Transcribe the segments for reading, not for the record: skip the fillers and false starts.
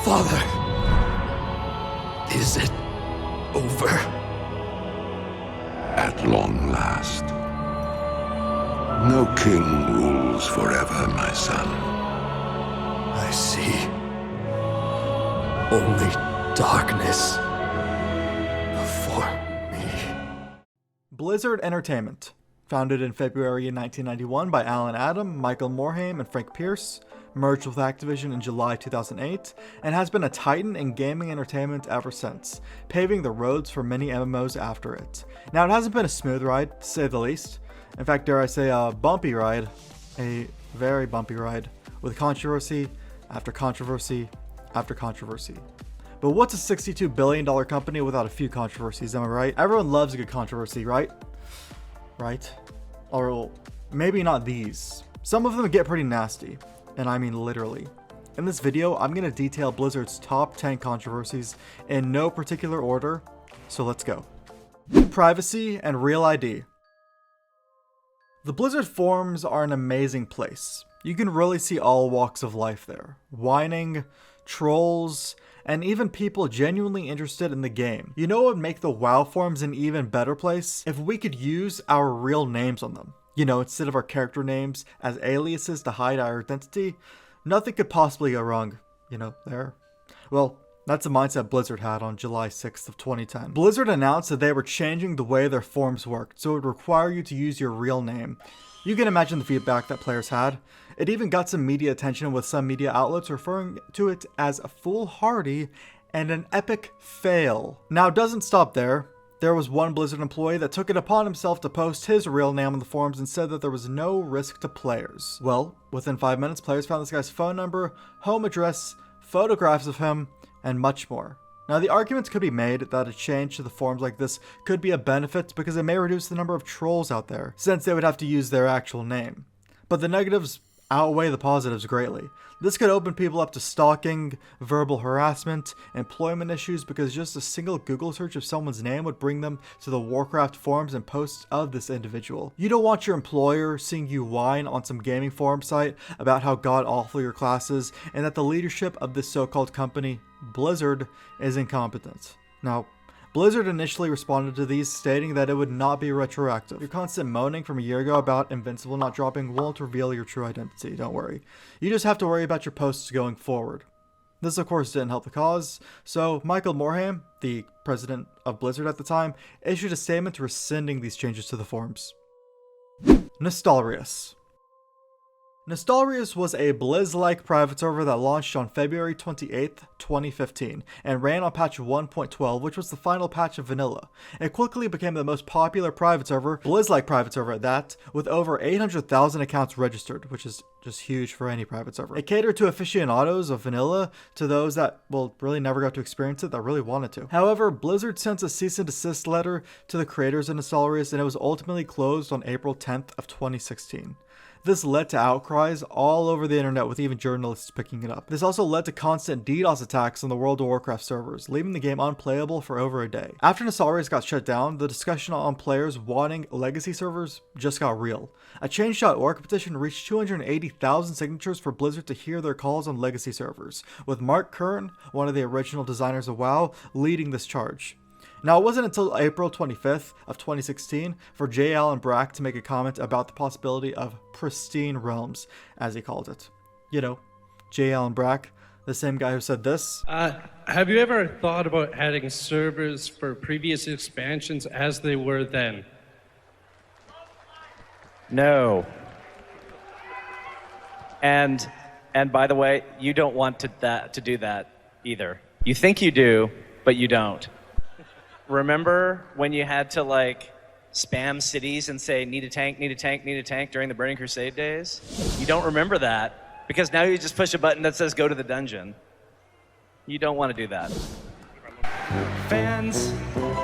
Father, is it over? At long last. No king rules forever, my son. I see. Only darkness before me. Blizzard Entertainment, founded in February 1991 by Alan Adam, Michael Morhaime, and Frank Pierce, merged with Activision in July 2008, and has been a titan in gaming entertainment ever since, paving the roads for many MMOs after it. Now, it hasn't been a smooth ride, to say the least. In fact, dare I say a bumpy ride, a very bumpy ride, with controversy after controversy after controversy. But what's a $62 billion company without a few controversies, am I right? Everyone loves a good controversy, right? Right? Or well, maybe not these. Some of them get pretty nasty, and I mean literally. In this video, I'm going to detail Blizzard's top 10 controversies in no particular order, so let's go. Privacy and Real ID. The Blizzard forums are an amazing place. You can really see all walks of life there. Whining, trolls, and even people genuinely interested in the game. You know what would make the WoW forums an even better place? If we could use our real names on them. You know, instead of our character names as aliases to hide our identity. Nothing could possibly go wrong, you know, there. Well, that's the mindset Blizzard had on July 6th of 2010. Blizzard announced that they were changing the way their forums worked, so it would require you to use your real name. You can imagine the feedback that players had. It even got some media attention, with some media outlets referring to it as foolhardy and an epic fail. Now, it doesn't stop there. There was one Blizzard employee that took it upon himself to post his real name on the forums and said that there was no risk to players. Well, within 5 minutes, players found this guy's phone number, home address, photographs of him, and much more. Now, the arguments could be made that a change to the forums like this could be a benefit because it may reduce the number of trolls out there, since they would have to use their actual name. But the negatives outweigh the positives greatly. This could open people up to stalking, verbal harassment, employment issues, because just a single Google search of someone's name would bring them to the Warcraft forums and posts of this individual. You don't want your employer seeing you whine on some gaming forum site about how god-awful your class is and that the leadership of this so-called company, Blizzard, is incompetent. Now, Blizzard initially responded to these, stating that it would not be retroactive. Your constant moaning from a year ago about Invincible not dropping won't reveal your true identity, don't worry. You just have to worry about your posts going forward. This of course didn't help the cause, so Michael Morhaime, the president of Blizzard at the time, issued a statement rescinding these changes to the forums. Nostalrius. Nostalrius was a Blizz-like private server that launched on February 28th, 2015, and ran on patch 1.12, which was the final patch of vanilla. It quickly became the most popular private server, Blizz-like private server at that, with over 800,000 accounts registered, which is just huge for any private server. It catered to aficionados of vanilla, to those that, well, really never got to experience it, that really wanted to. However, Blizzard sent a cease and desist letter to the creators of Nostalrius, and it was ultimately closed on April 10th of 2016. This led to outcries all over the internet, with even journalists picking it up. This also led to constant DDoS attacks on the World of Warcraft servers, leaving the game unplayable for over a day. After Nostalrius got shut down, the discussion on players wanting legacy servers just got real. A Change.org petition reached 280,000 signatures for Blizzard to hear their calls on legacy servers, with Mark Curran, one of the original designers of WoW, leading this charge. Now, it wasn't until April 25th of 2016 for J. Allen Brack to make a comment about the possibility of pristine realms, as he called it. You know, J. Allen Brack, the same guy who said this. Have you ever thought about adding servers for previous expansions as they were then? No. And by the way, you don't want to do that either. You think you do, but you don't. Remember when you had to like spam cities and say, need a tank, need a tank, need a tank during the Burning Crusade days? You don't remember that because now you just push a button that says go to the dungeon. You don't want to do that. Fans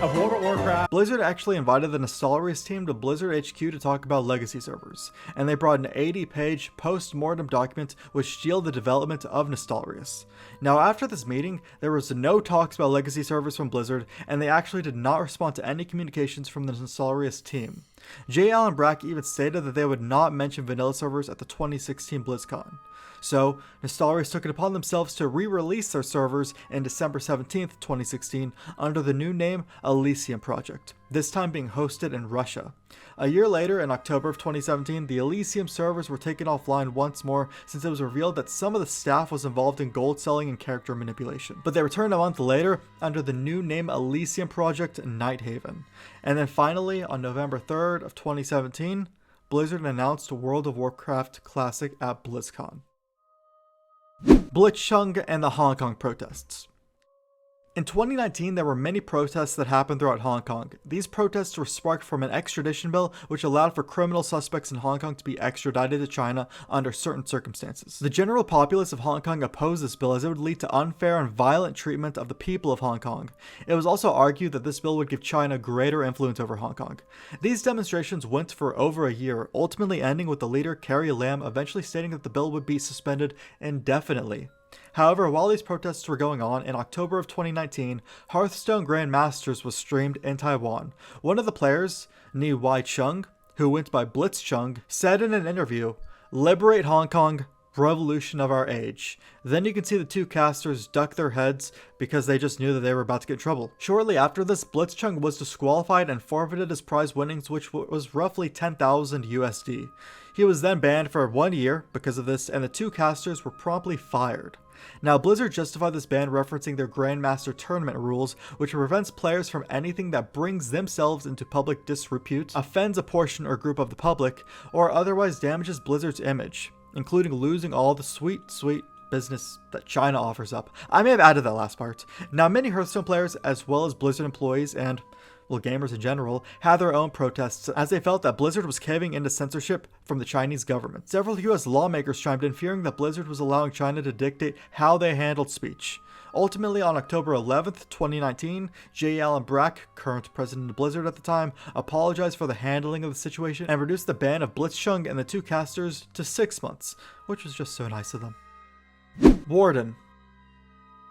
of World of Warcraft. Blizzard actually invited the Nostalrius team to Blizzard HQ to talk about legacy servers, and they brought an 80-page post-mortem document which sealed the development of Nostalrius. Now, after this meeting, there was no talks about legacy servers from Blizzard, and they actually did not respond to any communications from the Nostalrius team. J. Allen Brack even stated that they would not mention vanilla servers at the 2016 BlizzCon. So, Nostalrius took it upon themselves to re-release their servers in December 17th, 2016 under the new name Elysium Project, this time being hosted in Russia. A year later, in October of 2017, the Elysium servers were taken offline once more since it was revealed that some of the staff was involved in gold selling and character manipulation. But they returned a month later under the new name Elysium Project Nighthaven. And then finally, on November 3rd of 2017, Blizzard announced World of Warcraft Classic at BlizzCon. Blitzchung and the Hong Kong protests. In 2019, there were many protests that happened throughout Hong Kong. These protests were sparked from an extradition bill which allowed for criminal suspects in Hong Kong to be extradited to China under certain circumstances. The general populace of Hong Kong opposed this bill as it would lead to unfair and violent treatment of the people of Hong Kong. It was also argued that this bill would give China greater influence over Hong Kong. These demonstrations went for over a year, ultimately ending with the leader Carrie Lam eventually stating that the bill would be suspended indefinitely. However, while these protests were going on, in October of 2019, Hearthstone Grandmasters was streamed in Taiwan. One of the players, Ni Wai Chung, who went by Blitzchung, said in an interview, "Liberate Hong Kong, revolution of our age." Then you can see the two casters duck their heads because they just knew that they were about to get in trouble. Shortly after this, Blitzchung was disqualified and forfeited his prize winnings, which was roughly 10,000 USD. He was then banned for 1 year because of this, and the two casters were promptly fired. Now, Blizzard justified this ban referencing their Grandmaster Tournament rules, which prevents players from anything that brings themselves into public disrepute, offends a portion or group of the public, or otherwise damages Blizzard's image, including losing all the sweet business that China offers up. I may have added that last part. Now, many Hearthstone players, as well as Blizzard employees and gamers in general, had their own protests as they felt that Blizzard was caving into censorship from the Chinese government. Several US lawmakers chimed in fearing that Blizzard was allowing China to dictate how they handled speech. Ultimately, on October 11th, 2019, J. Allen Brack, current president of Blizzard at the time, apologized for the handling of the situation and reduced the ban of Blitzchung and the two casters to 6 months, which was just so nice of them. Warden.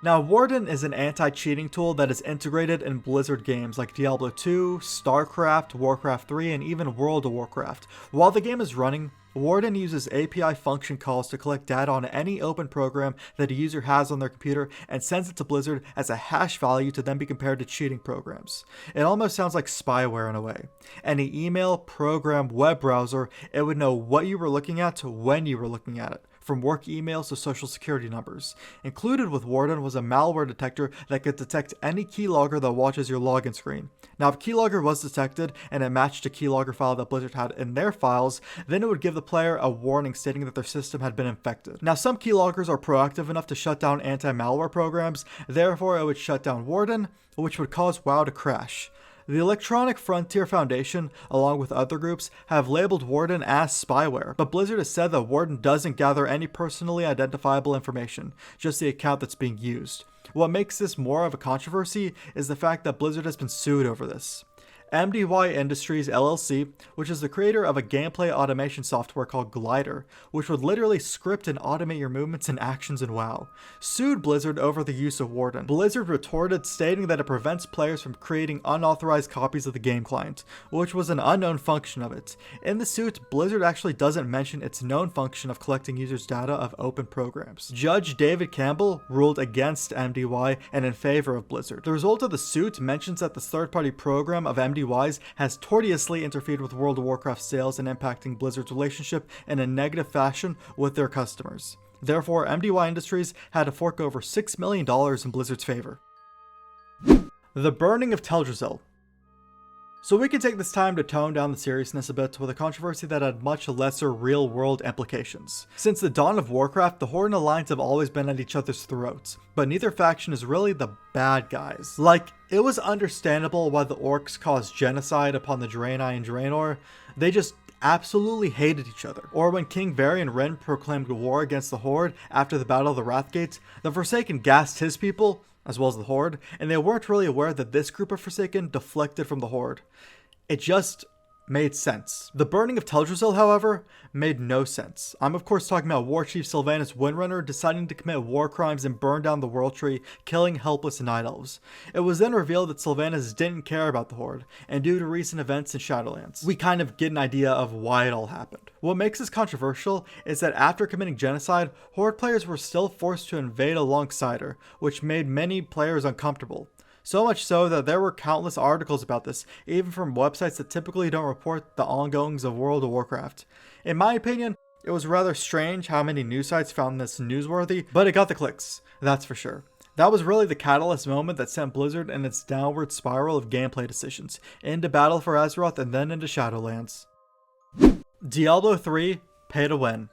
Now, Warden is an anti-cheating tool that is integrated in Blizzard games like Diablo 2, StarCraft, Warcraft 3, and even World of Warcraft. While the game is running, Warden uses API function calls to collect data on any open program that a user has on their computer and sends it to Blizzard as a hash value to then be compared to cheating programs. It almost sounds like spyware in a way. Any email, program, web browser, it would know what you were looking at when you were looking at it, from work emails to social security numbers. Included with Warden was a malware detector that could detect any keylogger that watches your login screen. Now, if keylogger was detected and it matched a keylogger file that Blizzard had in their files, then it would give the player a warning stating that their system had been infected. Now, some keyloggers are proactive enough to shut down anti-malware programs, therefore it would shut down Warden, which would cause WoW to crash. The Electronic Frontier Foundation, along with other groups, have labeled Warden as spyware, but Blizzard has said that Warden doesn't gather any personally identifiable information, just the account that's being used. What makes this more of a controversy is the fact that Blizzard has been sued over this. MDY Industries LLC, which is the creator of a gameplay automation software called Glider, which would literally script and automate your movements and actions in WoW, sued Blizzard over the use of Warden. Blizzard retorted, stating that it prevents players from creating unauthorized copies of the game client, which was an unknown function of it. In the suit, Blizzard actually doesn't mention its known function of collecting users' data of open programs. Judge David Campbell ruled against MDY and in favor of Blizzard. The result of the suit mentions that this third-party program of MDY's has tortiously interfered with World of Warcraft sales and impacting Blizzard's relationship in a negative fashion with their customers. Therefore, MDY Industries had to fork over $6 million in Blizzard's favor. The Burning of Teldrassil. So we can take this time to tone down the seriousness a bit with a controversy that had much lesser real-world implications. Since the dawn of Warcraft, the Horde and Alliance have always been at each other's throats, but neither faction is really the bad guys. Like, it was understandable why the Orcs caused genocide upon the Draenei and Draenor. They just absolutely hated each other. Or when King Varian Wrynn proclaimed war against the Horde after the Battle of the Wrathgate, the Forsaken gassed his people, as well as the Horde, and they weren't really aware that this group of Forsaken deflected from the Horde. It just made sense. The Burning of Teldrassil, however, made no sense. I'm of course talking about War Chief Sylvanas Windrunner deciding to commit war crimes and burn down the World Tree, killing helpless Night Elves. It was then revealed that Sylvanas didn't care about the Horde, and due to recent events in Shadowlands, we kind of get an idea of why it all happened. What makes this controversial is that after committing genocide, Horde players were still forced to invade alongside her, which made many players uncomfortable. So much so that there were countless articles about this, even from websites that typically don't report the ongoings of World of Warcraft. In my opinion, it was rather strange how many news sites found this newsworthy, but it got the clicks, that's for sure. That was really the catalyst moment that sent Blizzard in its downward spiral of gameplay decisions, into Battle for Azeroth and then into Shadowlands. Diablo 3, pay to win.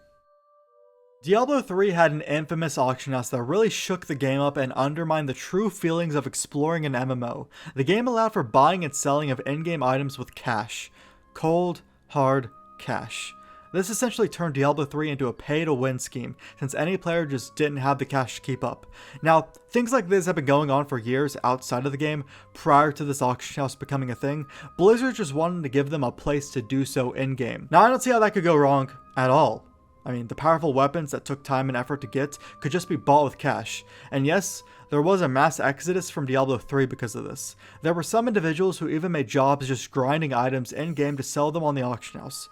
Diablo 3 had an infamous auction house that really shook the game up and undermined the true feelings of exploring an MMO. The game allowed for buying and selling of in-game items with cash. Cold, hard cash. This essentially turned Diablo 3 into a pay-to-win scheme, since any player just didn't have the cash to keep up. Now, things like this have been going on for years outside of the game, prior to this auction house becoming a thing. Blizzard just wanted to give them a place to do so in-game. Now, I don't see how that could go wrong at all. I mean, the powerful weapons that took time and effort to get could just be bought with cash. And yes, there was a mass exodus from Diablo 3 because of this. There were some individuals who even made jobs just grinding items in-game to sell them on the auction house.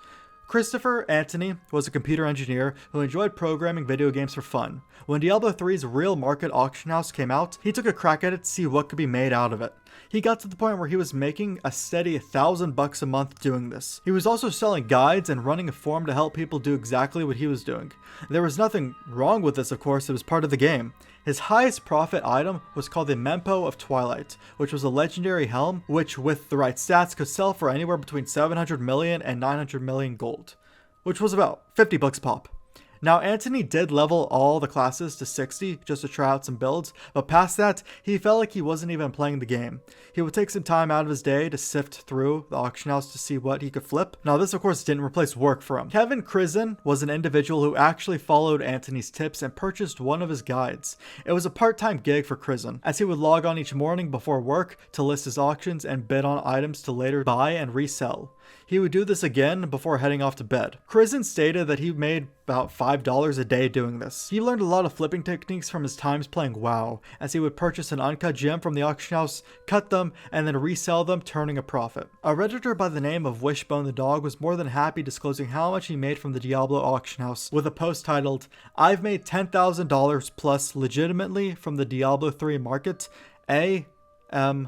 Christopher Anthony was a computer engineer who enjoyed programming video games for fun. When Diablo 3's real market auction house came out, he took a crack at it to see what could be made out of it. He got to the point where he was making a steady $1,000 a month doing this. He was also selling guides and running a forum to help people do exactly what he was doing. There was nothing wrong with this, of course, it was part of the game. His highest profit item was called the Mempo of Twilight, which was a legendary helm, which with the right stats could sell for anywhere between 700 million and 900 million gold, which was about $50 pop. Now, Anthony did level all the classes to 60 just to try out some builds, but past that, he felt like he wasn't even playing the game. He would take some time out of his day to sift through the auction house to see what he could flip. Now, this of course didn't replace work for him. Kevin Krizen was an individual who actually followed Anthony's tips and purchased one of his guides. It was a part-time gig for Krizen, as he would log on each morning before work to list his auctions and bid on items to later buy and resell. He would do this again before heading off to bed. Krizen stated that he made about $5 a day doing this. He learned a lot of flipping techniques from his times playing WoW, as he would purchase an uncut gem from the auction house, cut them, and then resell them, turning a profit. A redditor by the name of Wishbone the Dog was more than happy disclosing how much he made from the Diablo auction house, with a post titled, "I've made $10,000 plus legitimately from the Diablo 3 market, AMAA."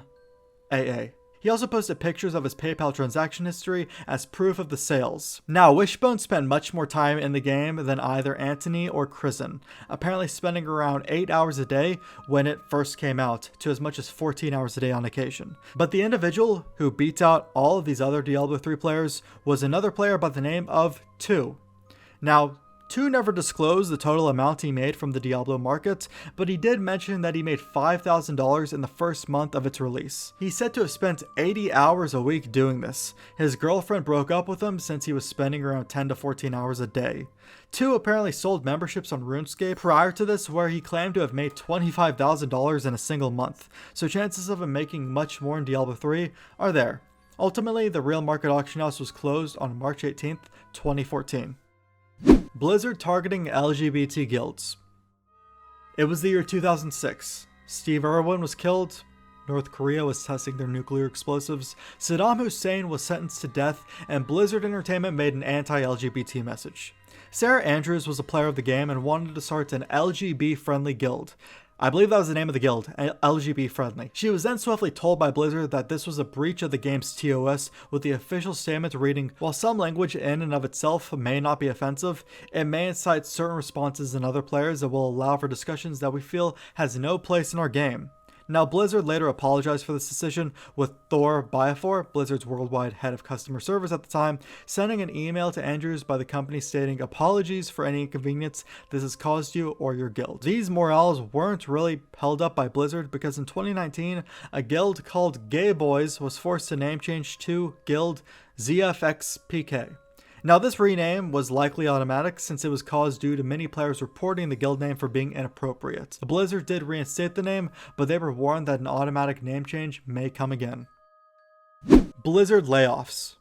He also posted pictures of his PayPal transaction history as proof of the sales. Now, Wishbone spent much more time in the game than either Anthony or Krizen, apparently spending around 8 hours a day when it first came out, to as much as 14 hours a day on occasion. But the individual who beat out all of these other Diablo 3 players was another player by the name of 2. Now, 2 never disclosed the total amount he made from the Diablo market, but he did mention that he made $5,000 in the first month of its release. He's said to have spent 80 hours a week doing this. His girlfriend broke up with him since he was spending around 10 to 14 hours a day. 2 apparently sold memberships on RuneScape prior to this, where he claimed to have made $25,000 in a single month, so chances of him making much more in Diablo 3 are there. Ultimately, the real market auction house was closed on March 18th, 2014. Blizzard targeting LGBT guilds. It was the year 2006. Steve Irwin was killed. North Korea was testing their nuclear explosives. Saddam Hussein was sentenced to death, and Blizzard Entertainment made an anti-LGBT message. Sarah Andrews was a player of the game and wanted to start an LGB-friendly guild. I believe that was the name of the guild, LGB friendly. She was then swiftly told by Blizzard that this was a breach of the game's TOS, with the official statement reading, "While some language in and of itself may not be offensive, it may incite certain responses in other players that will allow for discussions that we feel has no place in our game." Now, Blizzard later apologized for this decision, with Thor Byafor, Blizzard's worldwide head of customer service at the time, sending an email to Andrews by the company stating, "Apologies for any inconvenience this has caused you or your guild." These morals weren't really held up by Blizzard, because in 2019, a guild called Gay Boys was forced to name change to Guild ZFXPK. Now, this rename was likely automatic, since it was caused due to many players reporting the guild name for being inappropriate. Blizzard did reinstate the name, but they were warned that an automatic name change may come again. Blizzard layoffs.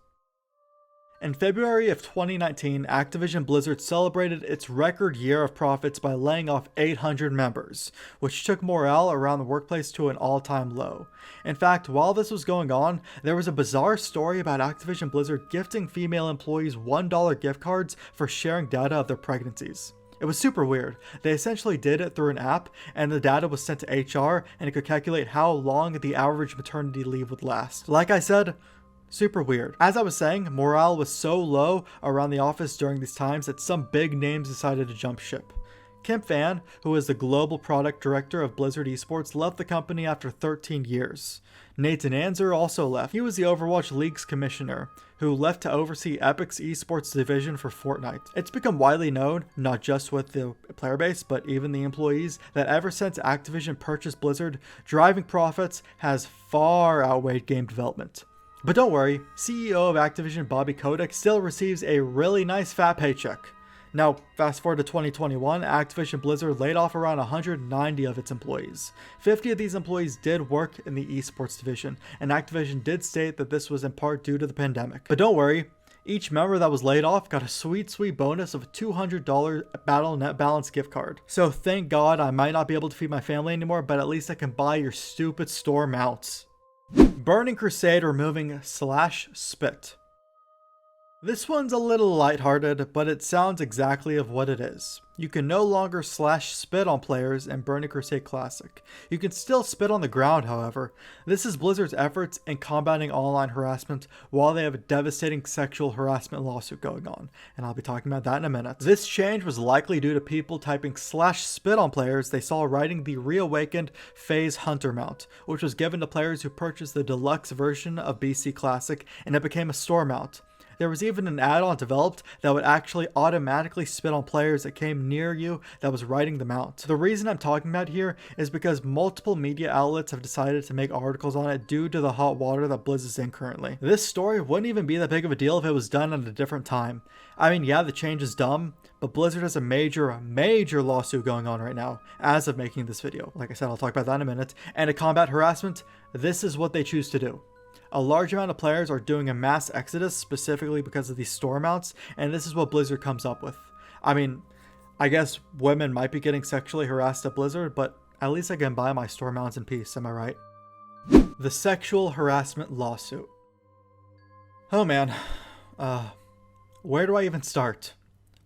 In February of 2019, Activision Blizzard celebrated its record year of profits by laying off 800 members, which took morale around the workplace to an all-time low. In fact, while this was going on, there was a bizarre story about Activision Blizzard gifting female employees $1 gift cards for sharing data of their pregnancies. It was super weird. They essentially did it through an app, and the data was sent to HR, and it could calculate how long the average maternity leave would last. Like I said, super weird. As I was saying, morale was so low around the office during these times that some big names decided to jump ship. Kim Phan, who is the global product director of Blizzard Esports, left the company after 13 years. Nathan Anzer also left. He was the Overwatch League's commissioner, who left to oversee Epic's esports division for Fortnite. It's become widely known, not just with the player base, but even the employees, that ever since Activision purchased Blizzard, driving profits has far outweighed game development. But don't worry, CEO of Activision Bobby Kotick still receives a really nice fat paycheck. Now, fast forward to 2021, Activision Blizzard laid off around 190 of its employees. 50 of these employees did work in the esports division, and Activision did state that this was in part due to the pandemic. But don't worry, each member that was laid off got a sweet bonus of a $200 Battle.net Balance gift card. So thank God I might not be able to feed my family anymore, but at least I can buy your stupid store mounts. Burning Crusade removing /spit. This one's a little lighthearted, but it sounds exactly of what it is. You can no longer /spit on players in Burning Crusade Classic. You can still spit on the ground, however. This is Blizzard's efforts in combating online harassment while they have a devastating sexual harassment lawsuit going on, and I'll be talking about that in a minute. This change was likely due to people typing /spit on players they saw riding the reawakened Phase Hunter mount, which was given to players who purchased the deluxe version of BC Classic, and it became a store mount. There was even an add-on developed that would actually automatically spit on players that came near you that was riding the mount. The reason I'm talking about here is because multiple media outlets have decided to make articles on it due to the hot water that Blizz is in currently. This story wouldn't even be that big of a deal if it was done at a different time. I mean, yeah, the change is dumb, but Blizzard has a major lawsuit going on right now as of making this video. Like I said, I'll talk about that in a minute. And to combat harassment, this is what they choose to do. A large amount of players are doing a mass exodus specifically because of these store mounts, and this is what Blizzard comes up with. I mean, I guess women might be getting sexually harassed at Blizzard, but at least I can buy my store mounts in peace, am I right? The sexual harassment lawsuit. Oh man, where do I even start?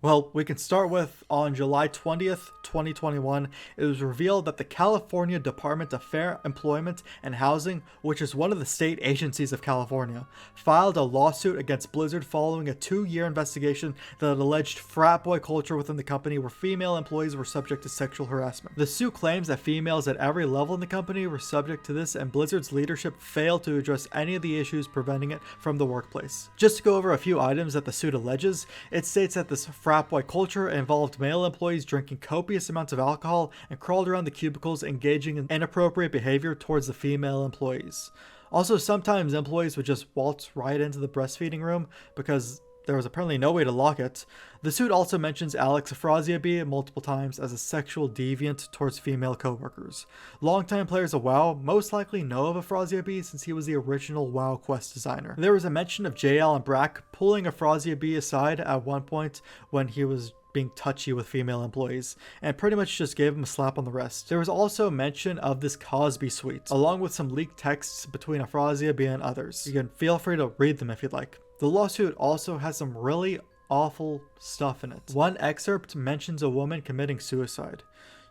Well, we can start with, on July 20th, 2021, it was revealed that the California Department of Fair Employment and Housing, which is one of the state agencies of California, filed a lawsuit against Blizzard following a 2-year investigation that alleged frat boy culture within the company where female employees were subject to sexual harassment. The suit claims that females at every level in the company were subject to this, and Blizzard's leadership failed to address any of the issues preventing it from the workplace. Just to go over a few items that the suit alleges, it states that this frat boy culture involved male employees drinking copious amounts of alcohol and crawled around the cubicles engaging in inappropriate behavior towards the female employees. Also, sometimes employees would just waltz right into the breastfeeding room because there was apparently no way to lock it. The suit also mentions Alex Afrasiabi multiple times as a sexual deviant towards female coworkers. Longtime players of WoW most likely know of Afrasiabi since he was the original WoW quest designer. There was a mention of J. Allen Brack pulling Afrasiabi aside at one point when he was being touchy with female employees, and pretty much just gave him a slap on the wrist. There was also mention of this Cosby suite, along with some leaked texts between Afrasiabi and others. You can feel free to read them if you'd like. The lawsuit also has some really awful stuff in it. One excerpt mentions a woman committing suicide.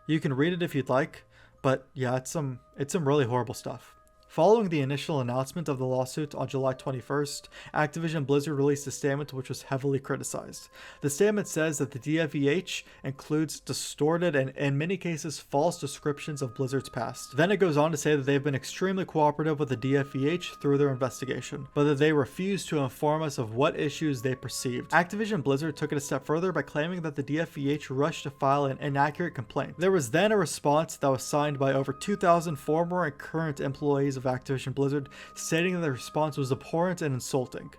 You can read it if you'd like, but yeah, it's some really horrible stuff. Following the initial announcement of the lawsuit on July 21st, Activision Blizzard released a statement which was heavily criticized. The statement says that the DFVH includes distorted and, in many cases, false descriptions of Blizzard's past. Then it goes on to say that they've been extremely cooperative with the DFVH through their investigation, but that they refuse to inform us of what issues they perceived. Activision Blizzard took it a step further by claiming that the DFVH rushed to file an inaccurate complaint. There was then a response that was signed by over 2,000 former and current employees of Activision Blizzard, stating that the response was abhorrent and insulting.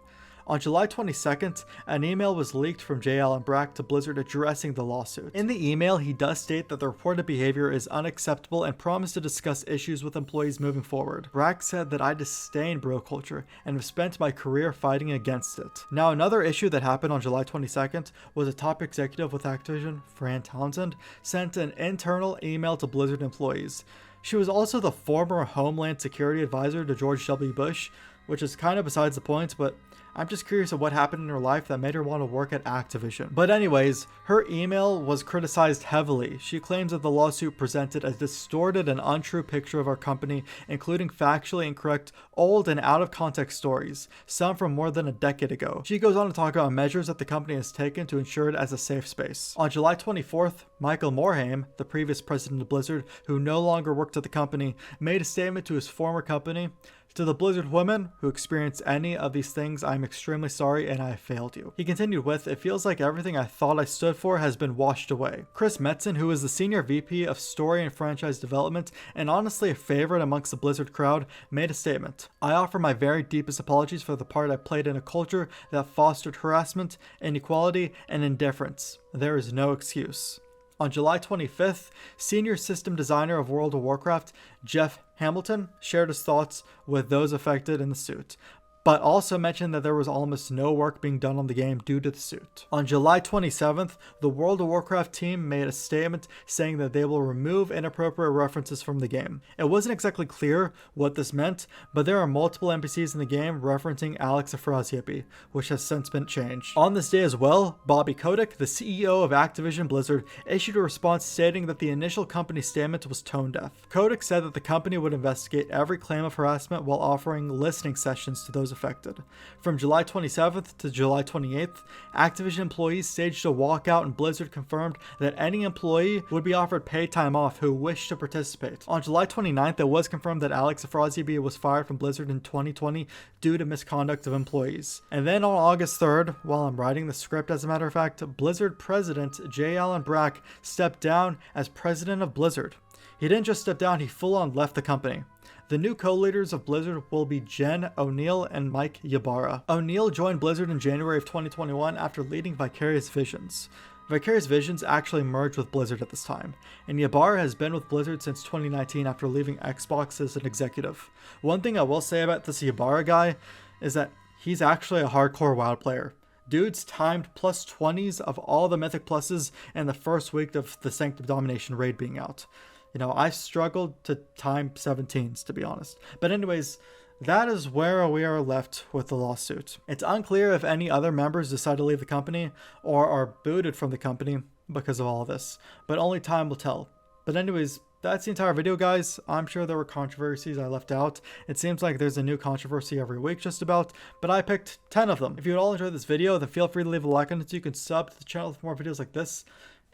On July 22nd, an email was leaked from J. Allen Brack to Blizzard addressing the lawsuit. In the email, he does state that the reported behavior is unacceptable and promised to discuss issues with employees moving forward. Brack said that I disdain bro culture and have spent my career fighting against it. Now, another issue that happened on July 22nd was a top executive with Activision, Fran Townsend, sent an internal email to Blizzard employees. She was also the former Homeland Security Advisor to George W. Bush, which is kind of besides the point, but I'm just curious of what happened in her life that made her want to work at Activision. But anyways, her email was criticized heavily. She claims that the lawsuit presented a distorted and untrue picture of our company, including factually incorrect, old and out of context stories, some from more than a decade ago. She goes on to talk about measures that the company has taken to ensure it as a safe space. On July 24th, Michael Morhaime, the previous president of Blizzard, who no longer worked at the company, made a statement to his former company: "To the Blizzard women who experience any of these things, I'm extremely sorry and I failed you." He continued with, "It feels like everything I thought I stood for has been washed away." Chris Metzen, who is the senior VP of story and franchise development and honestly a favorite amongst the Blizzard crowd, made a statement: "I offer my very deepest apologies for the part I played in a culture that fostered harassment, inequality, and indifference. There is no excuse." On July 25th, senior system designer of World of Warcraft, Jeff Hamilton, shared his thoughts with those affected in the suit, but also mentioned that there was almost no work being done on the game due to the suit. On July 27th, the World of Warcraft team made a statement saying that they will remove inappropriate references from the game. It wasn't exactly clear what this meant, but there are multiple NPCs in the game referencing Alex Afrasiabi, which has since been changed. On this day as well, Bobby Kotick, the CEO of Activision Blizzard, issued a response stating that the initial company statement was tone deaf. Kotick said that the company would investigate every claim of harassment while offering listening sessions to those affected. From July 27th to July 28th, Activision employees staged a walkout and Blizzard confirmed that any employee would be offered paid time off who wished to participate. On July 29th, it was confirmed that Alex Afrasiabi was fired from Blizzard in 2020 due to misconduct of employees. And then on August 3rd, while I'm writing the script as a matter of fact, Blizzard president J. Allen Brack stepped down as president of Blizzard. He didn't just step down, he full-on left the company. The new co-leaders of Blizzard will be Jen O'Neill and Mike Ybarra. O'Neill joined Blizzard in January of 2021 after leading Vicarious Visions. Vicarious Visions actually merged with Blizzard at this time, and Ybarra has been with Blizzard since 2019 after leaving Xbox as an executive. One thing I will say about this Ybarra guy is that he's actually a hardcore WoW player. Dude's timed plus 20s of all the Mythic Pluses in the first week of the Sanctum Domination raid being out. You know, I struggled to time 17s, to be honest. But anyways, that is where we are left with the lawsuit. It's unclear if any other members decide to leave the company or are booted from the company because of all this, but only time will tell. But anyways, that's the entire video, guys. I'm sure there were controversies I left out. It seems like there's a new controversy every week just about, but I picked 10 of them. If you all enjoyed this video, then feel free to leave a like on it so you can sub to the channel for more videos like this,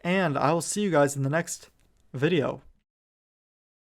and I will see you guys in the next video.